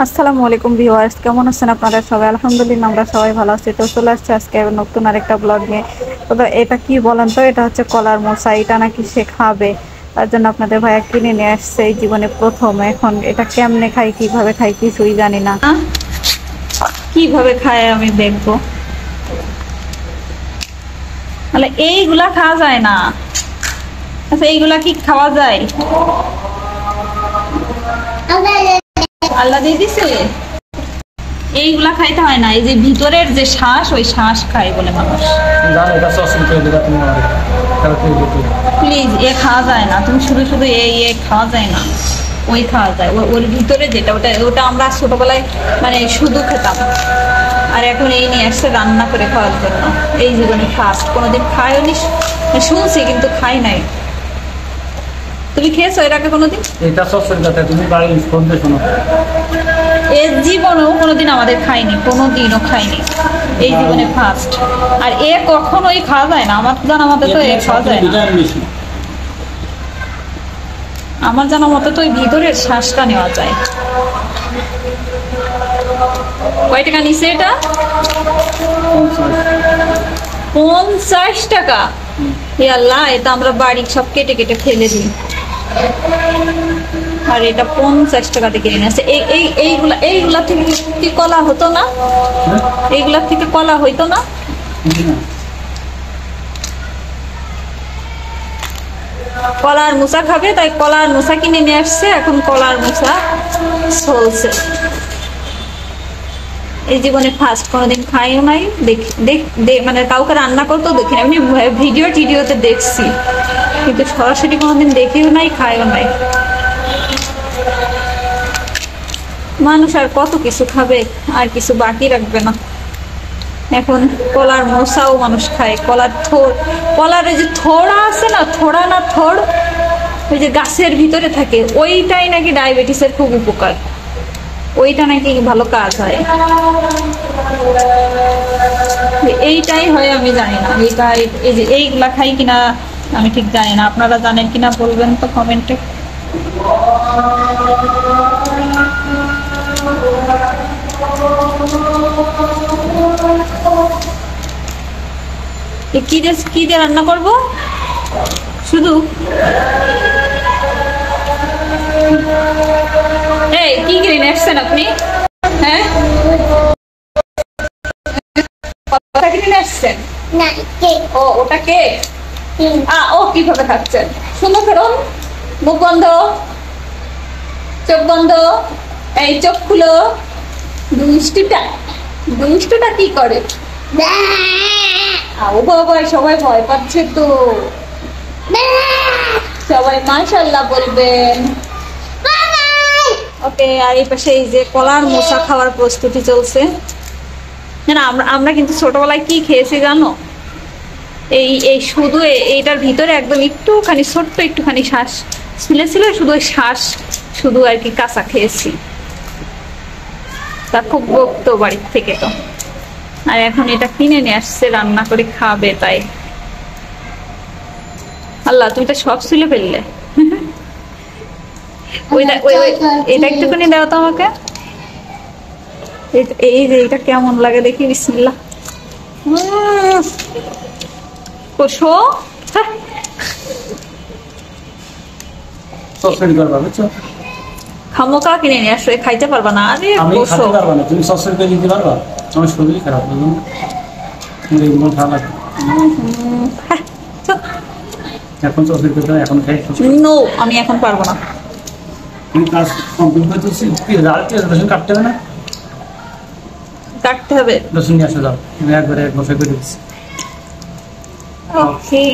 আসসালামু আলাইকুম ভিউয়ার্স, কেমন আছেন আপনারা সবাই? আলহামদুলিল্লাহ আমরা সবাই ভালো আছি। তো চলে আসছে আজকে নতুন আরেকটা ব্লগ নিয়ে। তো এটা কি বলেন তো, এটা হচ্ছে কলার মোচা। এটা নাকি সে খাবে, তার জন্য আপনাদের ভাইয়া কিনে নিয়ে আসছে এই জীবনে প্রথম। এখন এটা কেমনে খাই, কিভাবে খাই কিছুই জানি না। কিভাবে খায় আমি দেখবো। তাহলে এইগুলা খাওয়া যায় না? আচ্ছা, এইগুলা কি খাওয়া যায়? আল্লাহ দিয়ে দিছে। এইগুলা খাইতে হয় না, এই যে ভিতরের যে শ্বাস, ওই শ্বাস খায় বলে মানুষ। প্লিজ, এ খাওয়া যায় না। তুমি শুধু শুধু এ খাওয়া যায় না, ওই খাওয়া যায়। ওর ভিতরে যেটা, ওটা আমরা ছোটবেলায় মানে শুধু খেতাম, আর এখন এই নিয়ে আসছে রান্না করে খাওয়ার জন্য। এই জীবনে ফার্স্ট। কোনোদিন খাইও নি, শুনছি কিন্তু খাই নাই। তুমি খেয়েছো এর আগে কোনোদিন? এটা সসের তুমি বাড়ি ফোন দিয়ে শোনো। এর জীবনেও কোনোদিন আমাদের খাইনি, কোনোদিনও খাইনি, এই জীবনে ফার্স্ট। আর এ কখনোই খাওয়া যায় না আমার জানা মতে। তো এ খাওয়া যায় না আমার জানা মতে। তো ওই ভিতরের শ্বাসটা নেওয়া যায়। কয় টাকা নিছে এটা? 50 টাকা। আল্লাহ, এটা আমরা বাড়ি সব কেটে কেটে ফেলে দিই, আর এটা 50 টাকাতে কিনে নিয়ে আসছে। এইগুলা থেকে কি কলা হতো না? এইগুলা থেকে কলা হইতো না? কলার মোচা খাবে, তাই কলার মোচা কিনে নিয়ে আসছে। এখন কলার মোচা চলছে। এই জীবনে ফার্স্ট, কোনোদিন খাইও নাই, মানে কাউকে রান্না করতেও দেখি না। এমনি ভিডিওতে দেখছি, কিন্তু সরাসরি কোনোদিন দেখিও নাই, খাইও নাই। মানুষ আর কত কিছু খাবে, আর কিছু বাকি রাখবে না। এখন কলার মোচাও মানুষ খায়। কলার এই যে থোড়া আছে না, থোড়, ওই যে গাছের ভিতরে থাকে, ওইটাই নাকি ডায়াবেটিসের খুব উপকার। ওইটা নাকি ভালো কাজ হয়। এইটাই হয় আমি জানি না। এই যে এইগুলা খাই কিনা আমি ঠিক জানি না। আপনারা জানেন কিনা বলবেন তো কমেন্টে। কি দিয়ে রান্না করব শুধু? এই কি কিনে আসছেন আপনি? হ্যাঁ, কিনে আসছেন? ও, ওটা কে? ও কিভাবে খাচ্ছেন? সুন্দর করুন। মুখ বন্ধ, চোখ বন্ধ। এই চোখ খুলো। দুষ্টটা কি করে? ও বাবা, সবাই ভয় পাচ্ছে তো। সবাই মাশাআল্লাহ বলবেন। ওকে। আর এই পাশে এই যে কলার মোচা খাওয়ার প্রস্তুতি চলছে। না, আমরা কিন্তু ছোটবেলায় কি খেয়েছি জানো? এই শুধু এইটার ভিতরে একদম একটুখানি ছোট্ট একটুখানি শ্বাস ছিল, শুধু ওই শ্বাস শুধু আর কি কাঁচা খেয়েছি। তা খুব বকতো বাড়ির থেকে। তো আর এখন এটা কিনে নিয়ে আসছে, রান্না করে খাবে। তাই আল্লাহ, তুমি তো সব ছিলে ফেললে। এটা একটুখানি দাও তো আমাকে। এই যে এটা কেমন লাগে দেখি। বিসমিল্লাহ। কোষো খামোকা কিনে নিয়ে আসো, খাইতে পারবা না। আরে আমি খাইতে পারবা না, তুমি সসের করে দিতে পারবা? আমার শরীর খারাপ, মন খারাপ লাগে। এখন সসের করে এখন খাই? নো, আমি এখন পারবো না। তুমি কাজ কমপ্লিট করতেছি, রসুন কাটতে হবে না? কাটতে হবে। রসুন নিয়ে আসো, যাও। আমি একবারে এক বছর করে দিচ্ছি। ওকে।